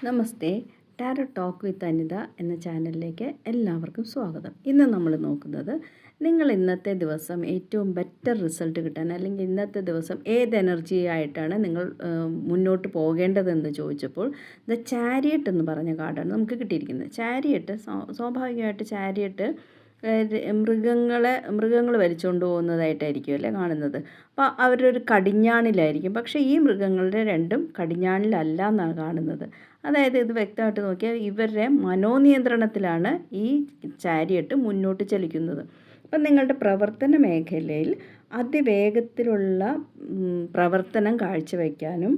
Namaste. Tarot talk with Anitha എന്ന ചാനലിലേക്ക് എല്ലാവർക്കും സ്വാഗതം. ഇന്ന് നമ്മൾ നോക്കുന്നത് നിങ്ങൾ ഇന്നത്തെ ദിവസം ഏറ്റവും ബെറ്റർ റിസൾട്ട് കിട്ടാൻ അല്ലെങ്കിൽ ഇന്നത്തെ ദിവസം ഏത് എനർജി ആയിട്ടാണ് നിങ്ങൾ മുന്നോട്ട് പോകേണ്ടതെന്ന് ചോദിച്ചപ്പോൾ ചാരിയറ്റ് എന്ന് പറഞ്ഞ കാർഡാണ് നമുക്ക് കിട്ടിയിരിക്കുന്നത്. ചാരിയറ്റ് സ്വാഭാവികമായിട്ട് ചാരിയറ്റ് മൃഗങ്ങൾ വലിച്ചുകൊണ്ട് പോകുന്നതായിട്ടായിരിക്കും അല്ലേ കാണുന്നത്. അപ്പോൾ അവരൊരു കടിഞ്ഞാണിലായിരിക്കും. പക്ഷേ ഈ മൃഗങ്ങളുടെ രണ്ടും കടിഞ്ഞാണിലല്ല എന്നാണ് കാണുന്നത്. അതായത് ഇത് വ്യക്തമായിട്ട് നോക്കിയാൽ ഇവരുടെ മനോനിയന്ത്രണത്തിലാണ് ഈ ചാരിയറ്റ് മുന്നോട്ട് ചലിക്കുന്നത്. അപ്പം നിങ്ങളുടെ പ്രവർത്തന മേഖലയിൽ അതിവേഗത്തിലുള്ള പ്രവർത്തനം കാഴ്ചവെക്കാനും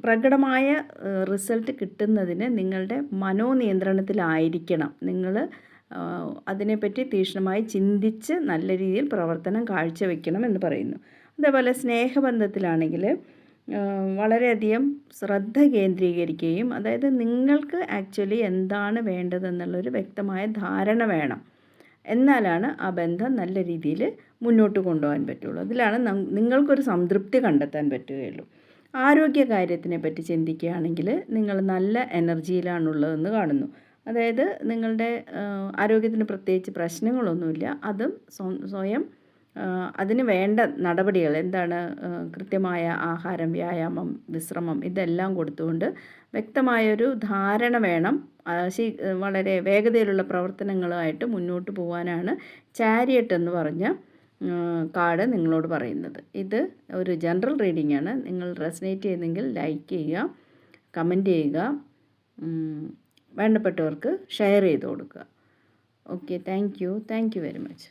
പ്രകടമായ റിസൾട്ട് കിട്ടുന്നതിന് നിങ്ങളുടെ മനോനിയന്ത്രണത്തിലായിരിക്കണം. നിങ്ങൾ അതിനെപ്പറ്റി തീക്ഷ്ണമായി ചിന്തിച്ച് നല്ല രീതിയിൽ പ്രവർത്തനം കാഴ്ചവെക്കണം എന്ന് പറയുന്നു. അതേപോലെ സ്നേഹബന്ധത്തിലാണെങ്കിൽ വളരെയധികം ശ്രദ്ധ കേന്ദ്രീകരിക്കുകയും അതായത് നിങ്ങൾക്ക് ആക്ച്വലി എന്താണ് വേണ്ടതെന്നുള്ളൊരു വ്യക്തമായ ധാരണ വേണം. എന്നാലാണ് ആ ബന്ധം നല്ല രീതിയിൽ മുന്നോട്ട് കൊണ്ടുപോകാൻ പറ്റുള്ളൂ. അതിലാണ് നിങ്ങൾക്കൊരു സംതൃപ്തി കണ്ടെത്താൻ പറ്റുകയുള്ളൂ. ആരോഗ്യകാര്യത്തിനെ പറ്റി ചിന്തിക്കുകയാണെങ്കിൽ നിങ്ങൾ നല്ല എനർജിയിലാണുള്ളതെന്ന് കാണുന്നു. അതായത് നിങ്ങളുടെ ആരോഗ്യത്തിന് പ്രത്യേകിച്ച് പ്രശ്നങ്ങളൊന്നുമില്ല. അതും സ്വയം അതിന് വേണ്ട നടപടികൾ എന്താണ്, കൃത്യമായ ആഹാരം, വ്യായാമം, വിശ്രമം ഇതെല്ലാം കൊടുത്തുകൊണ്ട് വ്യക്തമായൊരു ധാരണ വേണം. വളരെ വേഗതയിലുള്ള പ്രവർത്തനങ്ങളുമായിട്ട് മുന്നോട്ട് പോകാനാണ് ചാരിയറ്റ് എന്ന് പറഞ്ഞ കാർഡ് നിങ്ങളോട് പറയുന്നത്. ഇത് ഒരു ജനറൽ റീഡിംഗ് ആണ്. നിങ്ങൾ റെസനേറ്റ് ചെയ്യുന്നെങ്കിൽ ലൈക്ക് ചെയ്യുക, കമൻറ്റ് ചെയ്യുക, വേണ്ടപ്പെട്ടവർക്ക് ഷെയർ ചെയ്ത് കൊടുക്കുക. Okay, thank you very much.